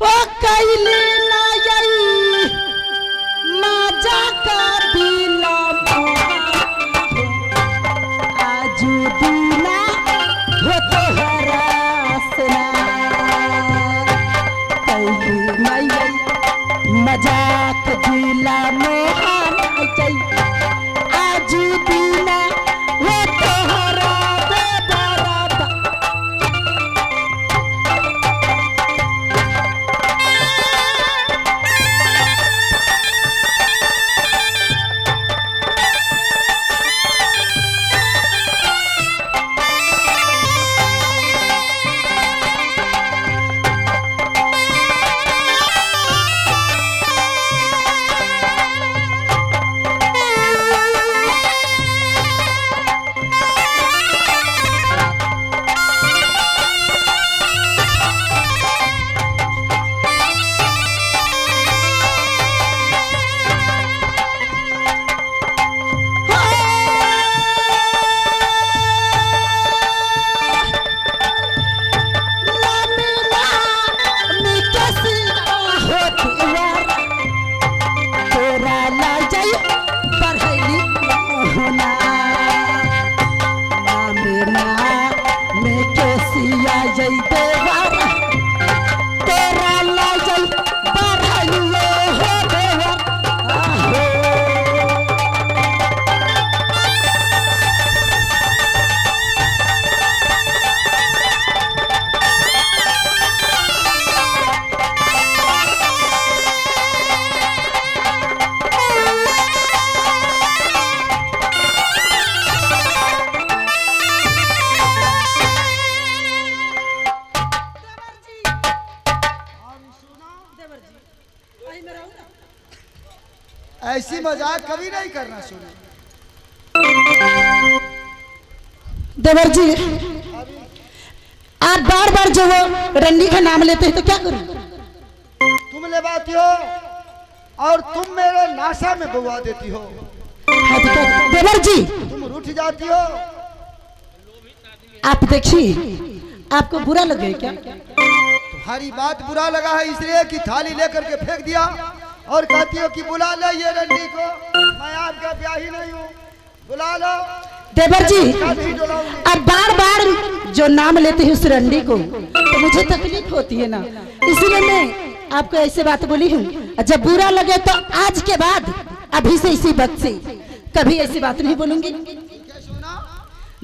ओ कैली ना यई मजा का दिला आजू दीना हो तो हरासना कैली ना यई मजाक दिला मोहन आजू दीना हो तो हरा दे बराबर ऐसी मजाक कभी नहीं करना सुने। देवर जी आप बार बार जो वो रंडी का नाम लेते हैं तो क्या करूं? तुम ले बाती हो और तुम मेरे नाशा में बुवा देती हो। देवर जी तुम रूठ जाती हो। आप देखिए आपको बुरा लगे क्या? तुम्हारी बात बुरा लगा है इसलिए कि थाली लेकर के फेंक दिया और कहती हो कि बुला लो ये रंडी को, मैं आपका ब्याही नहीं हूँ, बुला लो। देवर जी अब बार बार जो नाम लेते हैं उस रंडी को तो मुझे तकलीफ होती है ना, इसलिए मैं आपको ऐसे बात बोली हूँ। जब बुरा लगे तो आज के बाद अभी से इसी वक्त से कभी ऐसी बात नहीं बोलूंगी।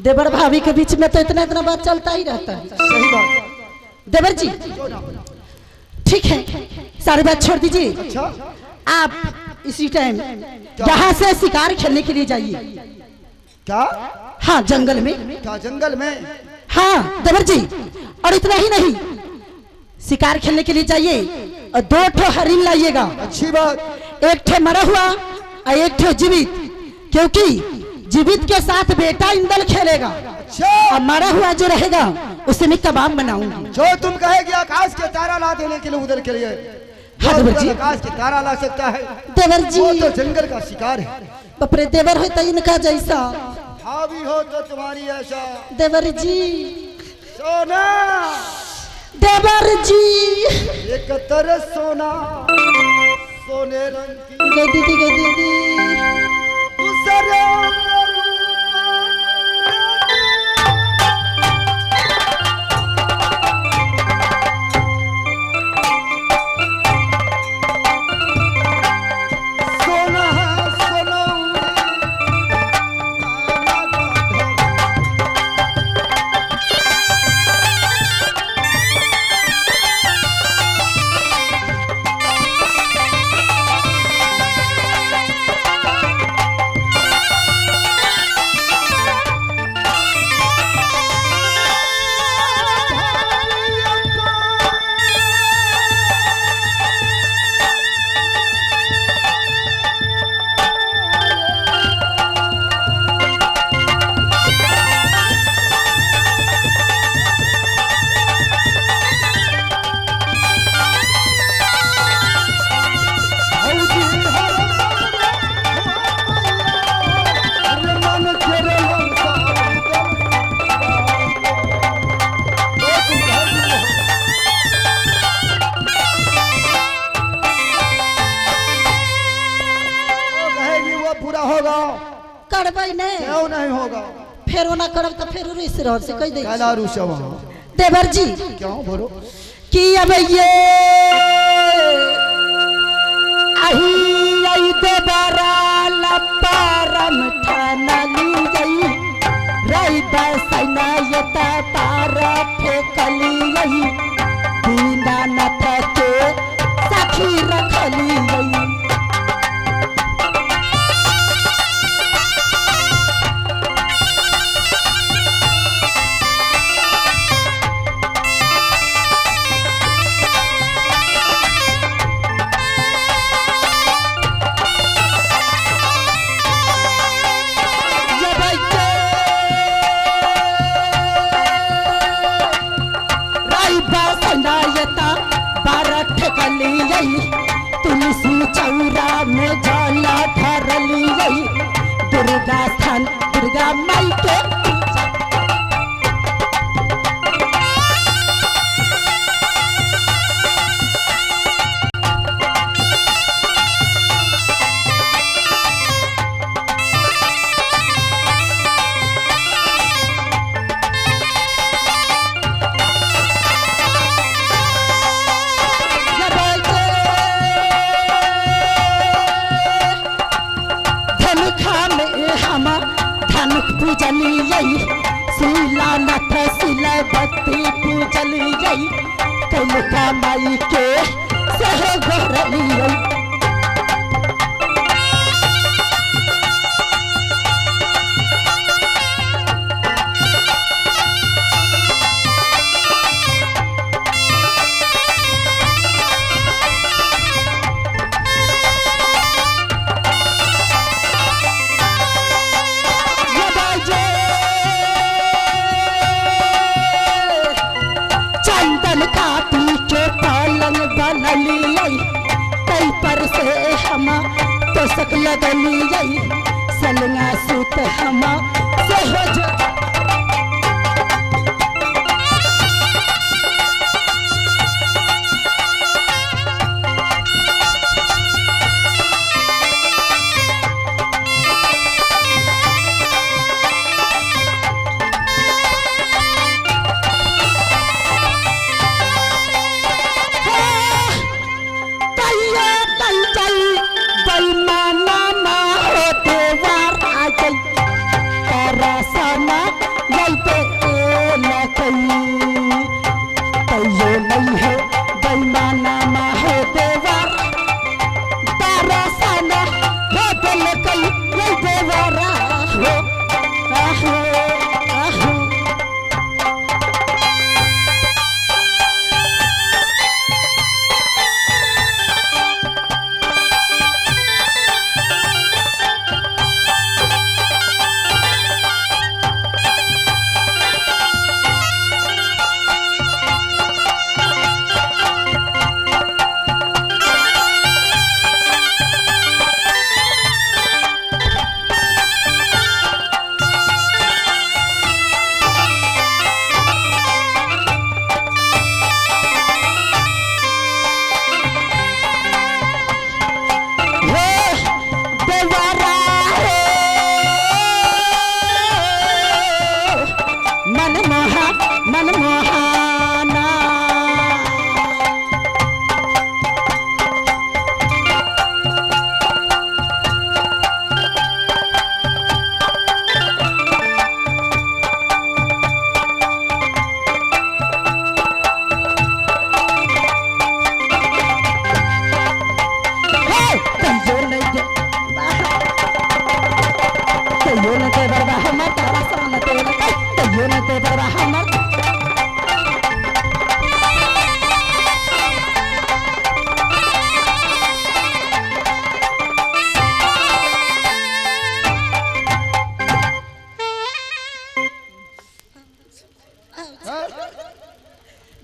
देवर भाभी के बीच में तो इतना इतना बात चलता ही रहता है। सही बात देवर जी ठीक है सारी बात छोड़ दीजिए। अच्छा आप इसी टाइम यहाँ से शिकार खेलने के लिए जाइए। क्या? हाँ जंगल में। क्या जंगल में? हाँ देवर जी और इतना ही नहीं शिकार खेलने के लिए जाइए और 2 ठो हरिण लाइएगा। अच्छी बात। 1 ठो मरा हुआ और 1 ठो जीवित, क्योंकि जीवित के साथ बेटा इंदल खेलेगा अच्छा और मरा हुआ जो रहेगा उसे मैं कबाब बनाऊंगी। जो तुम कहेगी आकाश के तारा ला देने के लिए उधर के लिए हाँ देवर जी। आकाश के तारा ला सकता है देवर जी वो तो जंगल का शिकार है। बपरे देवर हो तो इनका जैसा भाभी हो तो तुम्हारी ऐसा। देवर जी सोना देवर जी एक तरह सोना सोने रंग की गई दीदी गई दीदी दूसरे करबै ने क्यों नहीं होगा? फेरो ना करब तो फेरो इस रह से कह दे कैला रुसवा देवर जी क्यों बोलो कि अब ये आही आई देवरा लपरम ठानली गई रई बसना यता तार फेकली गई दीना नथ के सखी रखली गई तुलसी चौरा में जाला धरली गई दुर्गा स्थान दुर्गा माई के पूजली गई शिला नथ शिला बत्ती पूजली गई कलिका माई के सह घरली गई कई पर से हम तो सक लगली गई सलंगा सूत हम सहज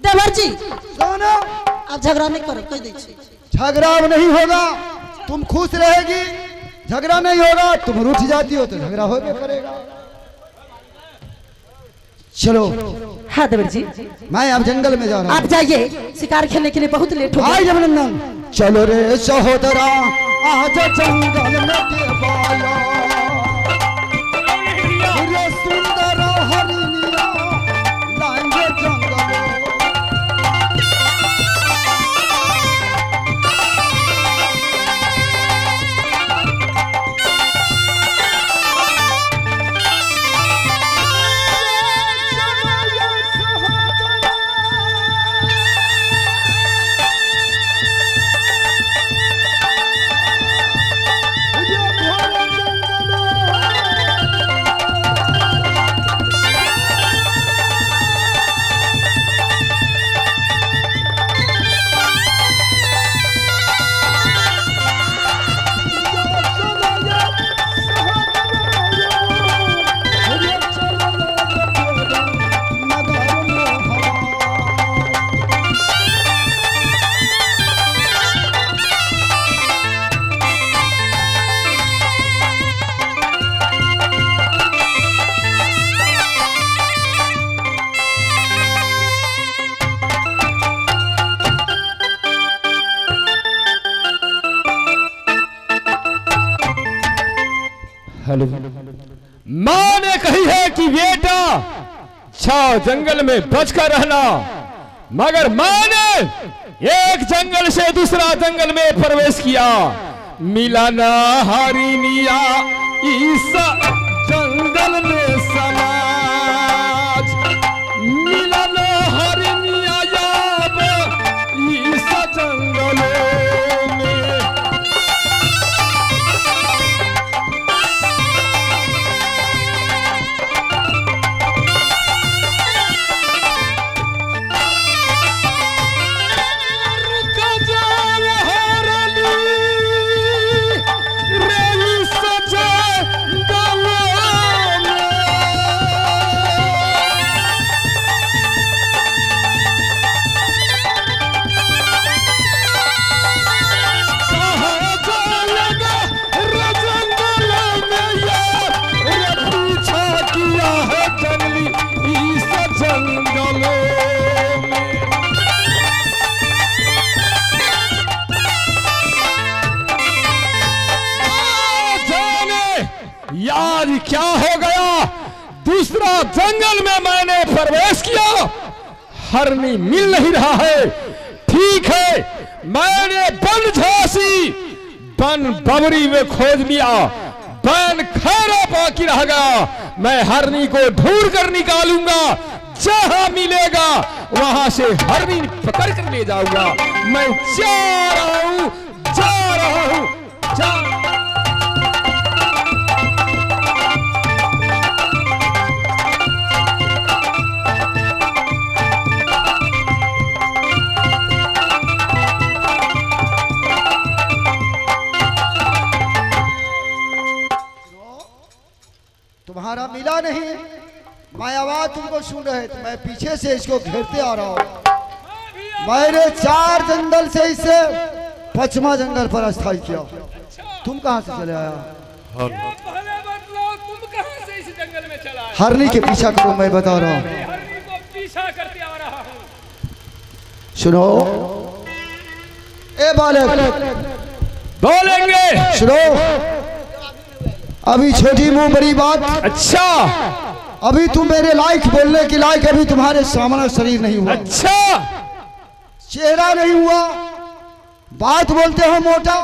देवर जी सोना अब झगड़ा नहीं करो कह दे झगड़ा अब नहीं होगा, तुम खुश रहेगी। झगड़ा नहीं होगा, तुम रूठ जाती हो तो झगड़ा होगा करेगा। चलो हाँ देवर जी मैं अब जंगल में जा रहा हूँ। आप जाइए, शिकार खेलने के लिए बहुत लेट हो गया। जमनंदन चलो रे सहोदरा आज जंगल में के बाया सुंदर हरिणिया लाएंगे जंगलों। हेलो, माँ ने कही है कि बेटा छाओ जंगल में बचकर रहना, मगर माँ ने एक जंगल से दूसरा जंगल में प्रवेश किया। मिला ना हरिणिया इस जंगल में समाज, मिला ना हरिणिया याब इस जंगल में। यार क्या हो गया, दूसरा जंगल में मैंने प्रवेश किया, हरनी मिल नहीं रहा है। ठीक है, मैंने बन झांसी बन बबरी में खोज लिया, बन खैरा बाकी रह गया। मैं हरनी को ढूंढ कर निकालूंगा, जहां मिलेगा वहां से हरनी पकड़ कर ले जाऊंगा। मैं जा रहा हूं, जा रहा हूं, जा। तुम्हारा मिला नहीं, मैं आवाज तुमको सुन रहे थे, मैं पीछे से इसको घेरते आ रहा हूँ। मैंने 4 जंगल से इसे 5वां जंगल पर स्थायी किया। तुम कहाँ से चले आया? पहले बतलाओ, तुम कहाँ से इस जंगल में चला आया? हरनी के पीछा करो, मैं बता रहा हूँ। हरनी को पीछा करते आ रहा हूँ। सुनो ए बालक, बोलेंगे। सुनो, अभी छोटी मुंह बड़ी बात। अच्छा, अभी तुम मेरे लायक बोलने के लायक, अभी तुम्हारे सामने शरीर नहीं हुआ। अच्छा, चेहरा नहीं हुआ, बात बोलते हो मोटा।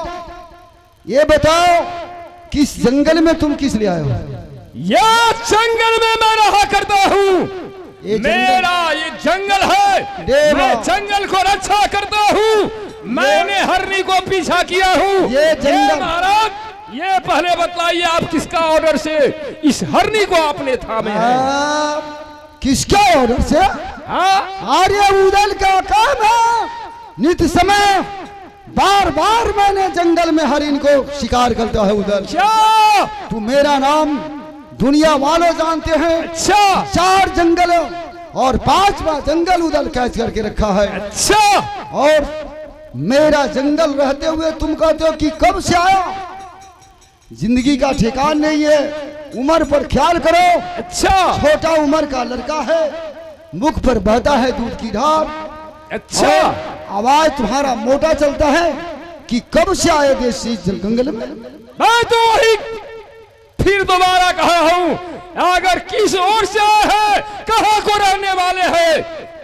ये बताओ किस जंगल में तुम किस लिए आए हो? या जंगल में मैं रहा करता हूँ, मेरा ये जंगल है, मैं जंगल को रक्षा करता हूँ। मैंने हरनी को पीछा किया हूँ। ये जंगल महाराज, ये पहले बतलाइए आप किसका ऑर्डर से इस हरनी को आपने थामे है? किसका ऑर्डर से? आर्य उदल का काम है। नित समय बार बार मैंने जंगल में हरिन को शिकार करता है उदल। क्या तू मेरा नाम दुनिया वालों जानते हैं। अच्छा, 4 जंगल और 5वां जंगल उदल कैद करके रखा है। अच्छा, और मेरा जंगल रहते हुए तुम कहते हो कि कब से आया? जिंदगी का ठिकान नहीं है, उम्र पर ख्याल करो। अच्छा, छोटा उम्र का लड़का है, मुख पर बहता है दूध की धार। अच्छा, आवाज तुम्हारा मोटा चलता है कि कब से आए देश इस जंगल में? मैं तो वही फिर दोबारा कहा हूँ, अगर किस ओर से आए हैं, कहाँ को रहने वाले हैं,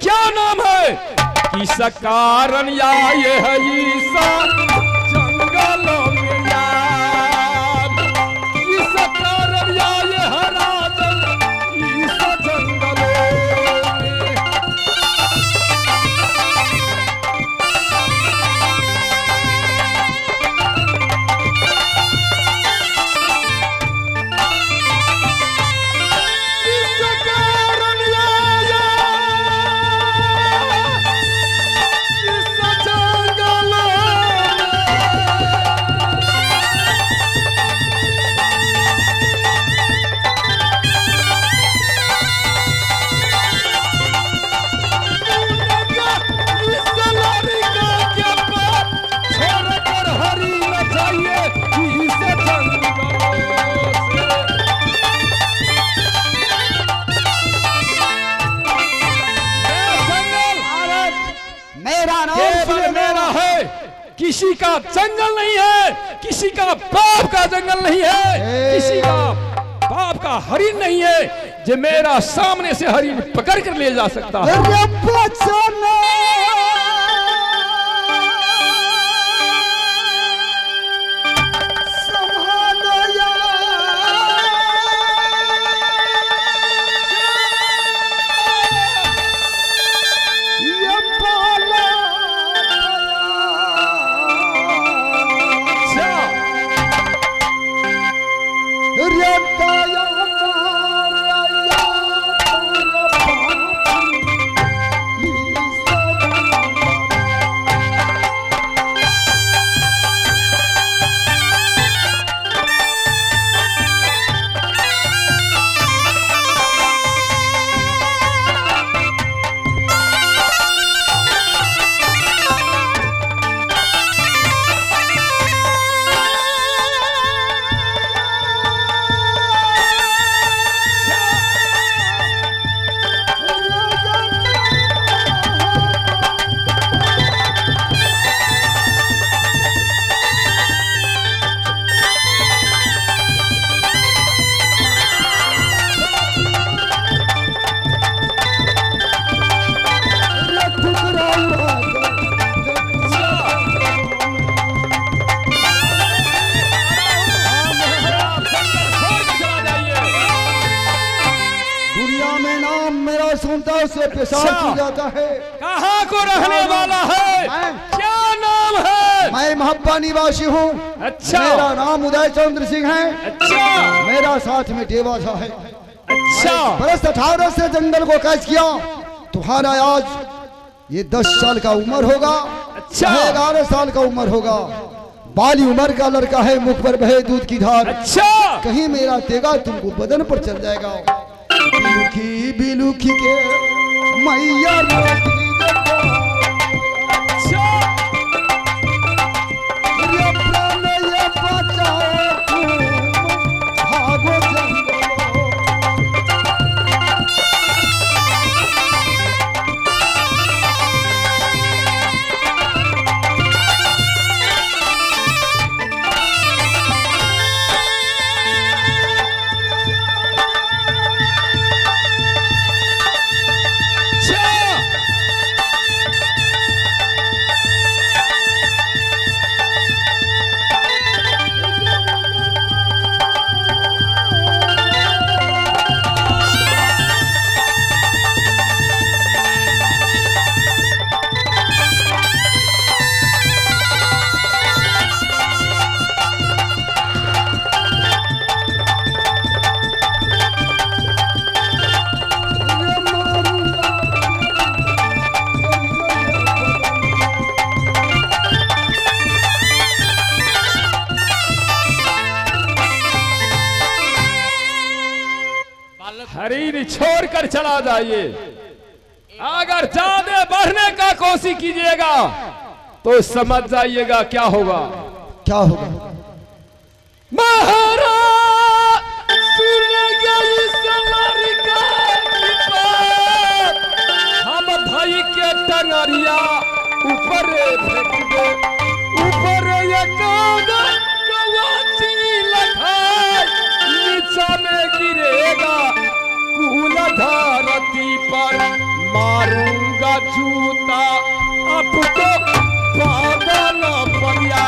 क्या नाम है, किस कारण आए है ईसा जंगलों में यार, किस कारण आए है राजन ईसा जंगलों में। किसी का जंगल नहीं है, किसी का बाप का जंगल नहीं है, किसी का बाप का हरिण नहीं है जो मेरा सामने से हरिण पकड़ कर ले जा सकता है। से पेशाब की जाता है। कहाँ को रहने वाला है, क्या नाम है? मैं महब्बा निवासी हूँ। अच्छा। मेरा नाम उदय चंद्र सिंह है। अच्छा। मेरा साथ में देवासा है। अच्छा। बरस 18 से जंगल को कैद किया। तुम्हारा आज ये 10 साल का उम्र होगा। अच्छा। 11 साल का उम्र होगा। बाली उम्र का लड़का है, मुख पर बहे दूध की धार। अच्छा। कहीं मेरा तेगा तुमको बदन पर चल जाएगा। बिलुखी बिलुखी के मैया हरीर छोड़ कर चला जाइए। अगर ज्यादा बढ़ने का कोशिश कीजिएगा तो समझ जाइएगा क्या होगा। क्या होगा? महाराज सुन गई समरिका की बात, हम भाई के टंगरिया ऊपर फेंक दे, ऊपर कवाची लखाई नीचा में गिरेगा जूता अब तो बादल परिया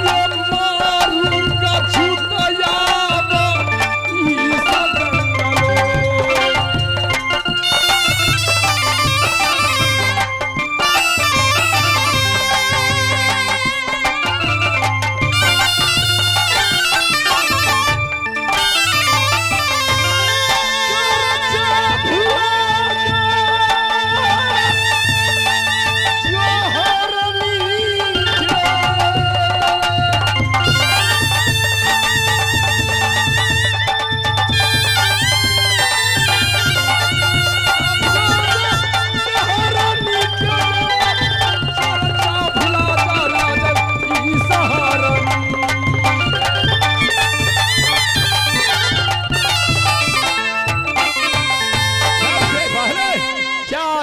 ये मारूंगा जूता याद इस जंगलों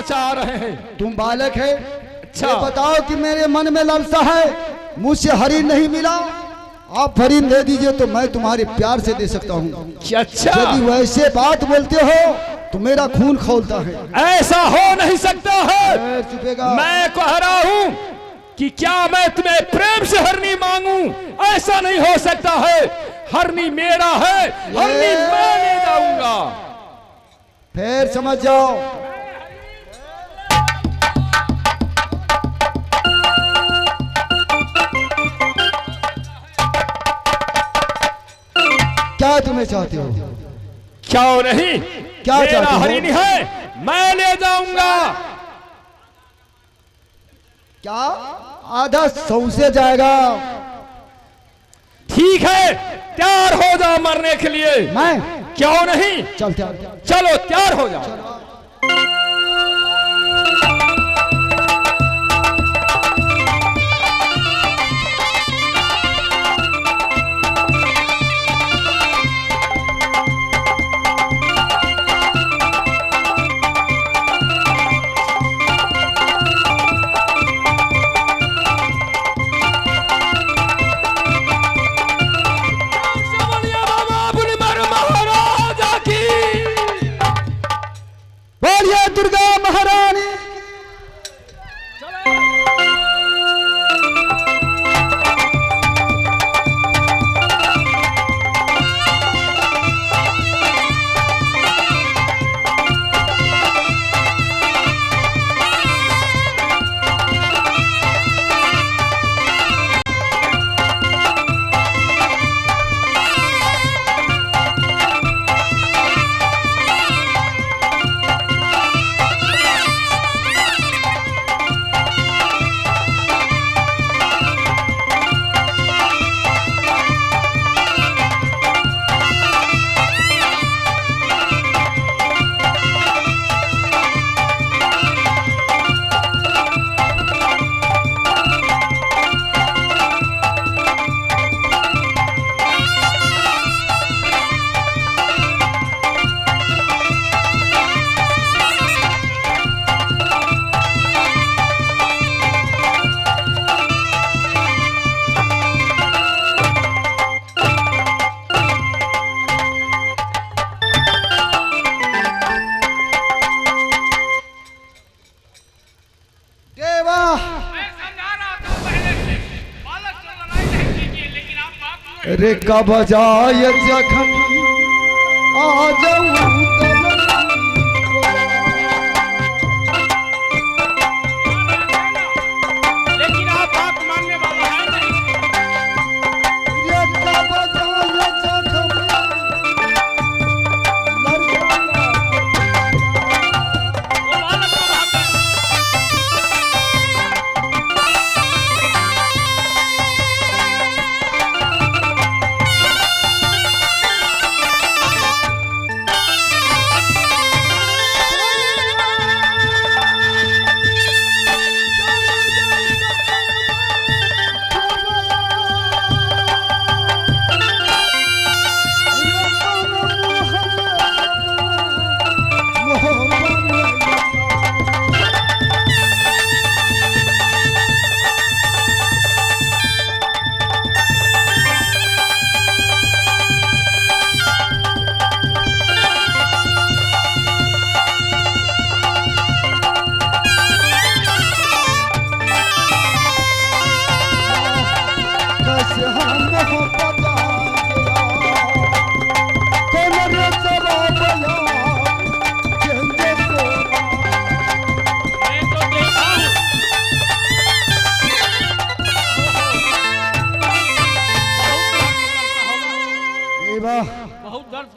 चाह रहे हैं? तुम बालक है, अच्छा। ये बताओ कि मेरे मन में लालसा है, मुझसे हरिण नहीं मिला, आप हरिण दे दीजिए तो मैं तुम्हारे प्यार से दे सकता हूँ। अच्छा, यदि वैसे बात बोलते हो तो मेरा खून खौलता है। ऐसा हो नहीं सकता है। चुपेगा। मैं कह रहा हूँ कि क्या मैं तुम्हें प्रेम से हरनी मांगू? ऐसा नहीं हो सकता है। हरनी मेरा है, हरनी मैं ले जाऊंगा। फिर समझ जाओ, क्या तुम्हें चाहते हो? क्यों नहीं? क्या मेरा चाहते हो? हरिणी है, मैं ले जाऊंगा। क्या आधा सौ से जाएगा? ठीक है, तैयार हो जाओ मरने के लिए। मैं क्यों नहीं? चलते चलो तैयार हो जाओ। बोलिए दुर्गा महारानी। रे कब जाए जखम आ जाऊं लेकिन आप बात मानने वाला है नहीं। रे कब जाए जखम वो बालक को बात है।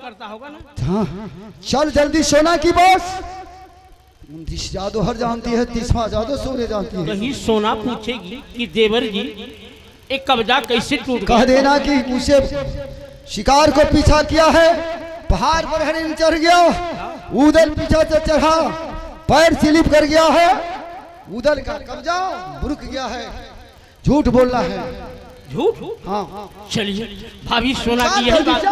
करता होगा ना। हाँ चल जल्दी सोना की बॉस। 29 जादू हर जानती है, 30वां जादू सूर्य जानती है। कहीं सोना पूछेगी कि देवर जी एक कब्जा कैसे टूट कह गया। देना कि उसे शिकार को पीछा किया है, पहाड़ पर हरिण चढ़ गया, उधर पीछा से चढ़ा, पैर स्लिप कर गया है, उधर का कब्जा रुक गया है। झूठ बोलना है। झूठ? हाँ चलिए भाभी सोना की यही बात।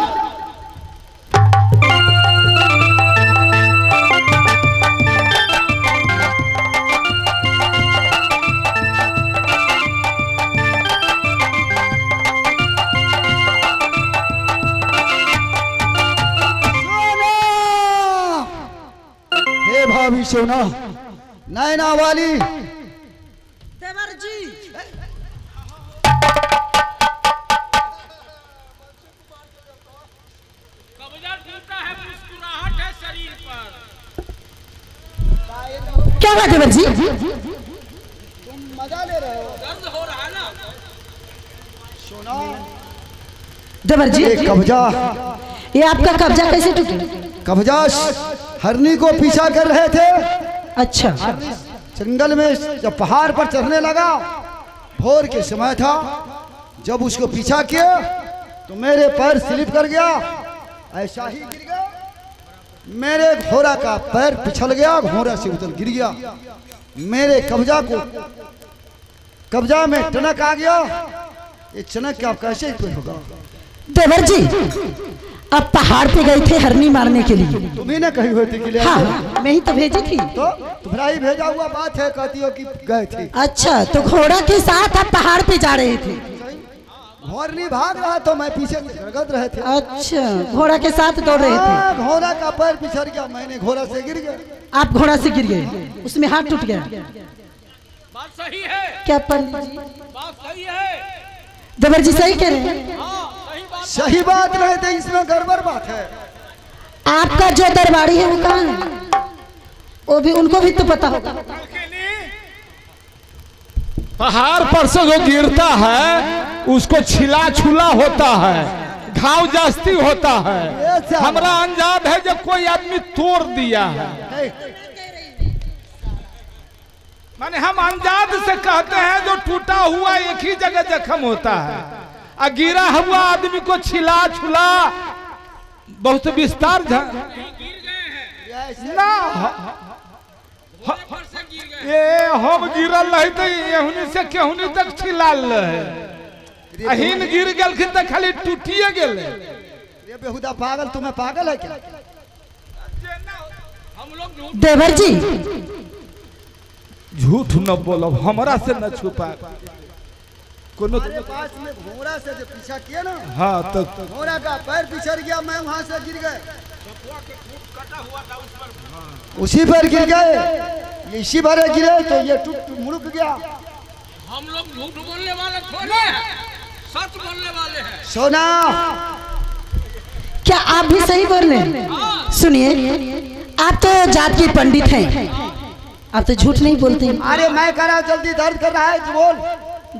हे भाभी सोना, नैना वाली, देवर जी कब्जा टूटा है, मुस्कुराहट है शरीर पर। क्या हुआ देवर जी? तुम मजा ले रहे हो। दर्द हो रहा है ना। सोना देवर जी ये कब्जा, ये आपका कब्जा कैसे टूटा? कब्जा हरनी को पीछा कर रहे थे। अच्छा जंगल में जब पहाड़ पर चढ़ने लगा, भोर के समय था, जब उसको पीछा किया तो मेरे पैर स्लिप कर गया, ऐसा ही गिर गया। मेरे घोड़ा का पैर पिछल गया, घोड़ा से उतर गिर गया, मेरे कब्जा में टनक आ गया। ये चनक क्या कैसे कोई होगा? देवर जी अब पहाड़ पे गए थे हरनी मारने के लिए। तुम्ही ने कही हुई थी कि ले आओ। हाँ मैं ही तो भेजी थी। तो तुम्हारा ही भेजा हुआ बात है, कहती हो कि गए थे। अच्छा तो घोड़ा के साथ आप पहाड़ पे जा रहे थे? घोड़नी भाग रहा तो मैं पीछे गड़गड़ रहे थे। अच्छा घोड़ा के साथ दौड़ रहे थे। हाँ, घोड़ा का पैर पिछड़ गया, मैंने घोड़ा से गिर गया। आप घोड़ा से गिर गए, उसमें हाथ टूट गया। बात सही है, क्या पंडित जी? बात सही है। देवर जी सही कह रहे हैं। हाँ सही बात। सही बात नहीं थे, इसमें गड़बड़ बात है। आपका जो दरबारी है वो कहाँ है? वो भी, उनको भी तो पता होगा। पहाड़ पर से जो गिरता है उसको छिला छुला होता है, घाव जास्ती होता है। हमरा अंजाद है जब कोई आदमी तोड़ दिया है, माने हम अंजाद से कहते हैं जो टूटा हुआ एक ही जगह जख्म होता है, और गिरा हुआ आदमी को छिला छुला बहुत विस्तार ना। ये हम गिरल रही तो यहुनी से केहुनी तक छिलाल रहे, अहिन गिर गलखिन तो खाली टूटिए गेल। ये बेहुदा पागल, तुम्हें पागल है क्या? हम लोग देवर जी झूठ न बोलो, हमरा से न छुपा कोनो। हमारे पास में घोड़ा से जो पीछा किया ना, हाँ तो घोड़ा का पैर पिछड़ गया, मैं वहां से गिर गए, उसी पर गिर गए। ये इसी पर गिरे तो ये टूट मुड़क गया। हम लोग झूठ बोलने वाले थोड़े हैं, सच बोलने वाले हैं। सोना क्या आप भी सही बोल रहे हैं? सुनिए आप तो जात के पंडित हैं, आप तो झूठ नहीं बोलते। अरे मैं कह रहा हूं, जल्दी दर्द कर रहा है तो बोल।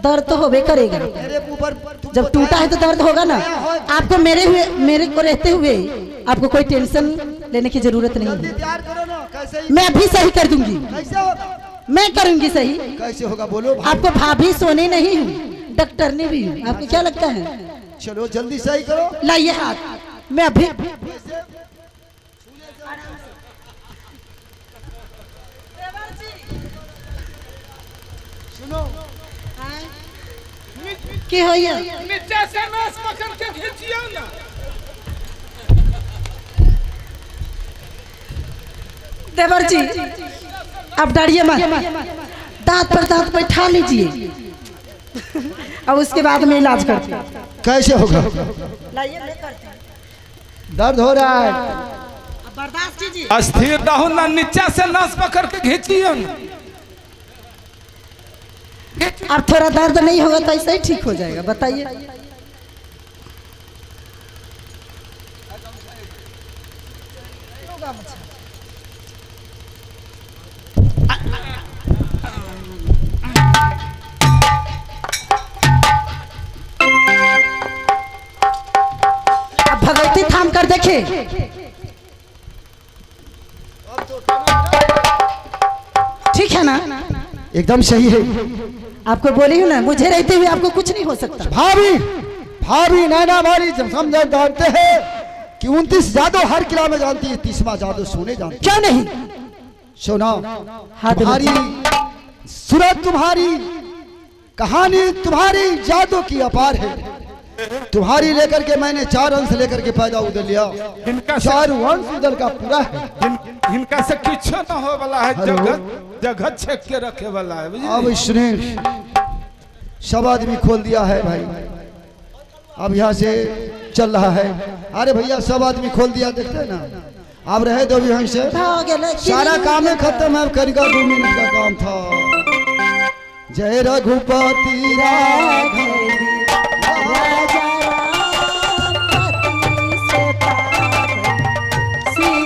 दर्द तो होबे करेगा, मेरे ऊपर जब टूटा है तो दर्द होगा ना। आपको मेरे को रहते हुए आपको कोई टेंशन लेने की जरूरत नहीं जल्दी है। तैयार करो ना। कैसे मैं अभी सही कर दूंगी, कैसे होगा? मैं करूंगी सही। कैसे होगा बोलो भाई। आपको भाभी सोने नहीं हूँ, डॉक्टर ने भी हूँ। आपको क्या लगता है? चलो जल्दी सही करो। लाइए हाथ, मैं अभी सुनो की हो ये? नीचे से नस पकड़ के खींचियो ना। देवर जी अब डरिए मत, दांत पर दांत बैठा लीजिए, अब उसके बाद में इलाज करते हैं। कैसे होगा? लाइए मैं करती हूँ। दर्द हो रहा है। अब बर्दाश्त कीजिए। अस्थिर रहो ना, नीचा से नस पकड़ के खींचियो ना। अब थोड़ा दर्द नहीं होगा तो ऐसे ही ठीक हो जाएगा। बताइए अब भगवती थाम कर देखे है ना? एकदम सही है। आपको बोली हूँ ना, मुझे रहते हुए आपको कुछ नहीं हो सकता। भाभी भाभी नैना भारी जब समझ जानते हैं कि 29 जादू हर किला में जानती है, 30वां जादू सोने जानती क्यों नहीं? सुना हाथ तुम्हारी सूरत, तुम्हारी कहानी, तुम्हारी जादू की अपार है। तुम्हारी लेकर के मैंने 4 अंश लेकर के पैदा उधर लिया, इनका से 4 वंश उधर का पूरा है। इनका से कुछ न हो वाला है, हेलो। जगह छेक के रखे वाला है, बुझलिए? अब सुने, सब आदमी खोल दिया है भाई, अब यहाँ से चल रहा है। अरे भैया सब आदमी खोल दिया, देखते हैं ना। अब रहे दो यहाँ से, सारा काम है खत्म, अब करेगा 2 मिनट का काम था। जय रघुपति राघव राजा राम पति से पावन सीताराम।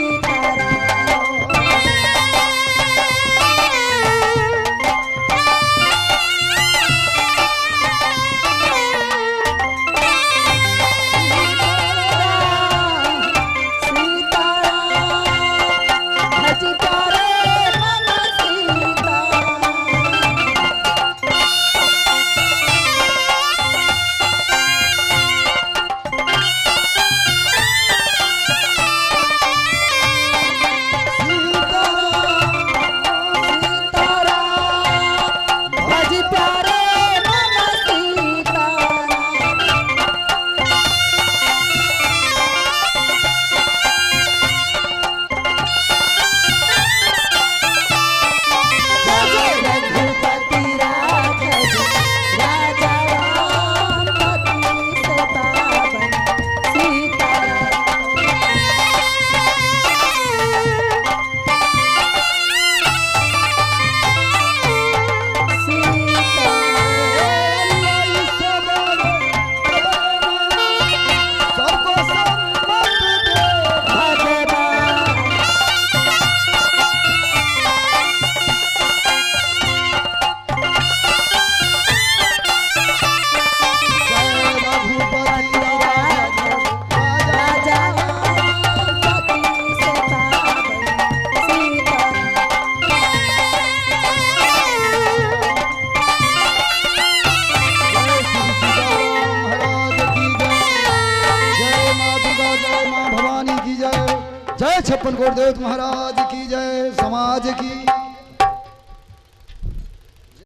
जय 56 कोट देव महाराज की जय, समाज की।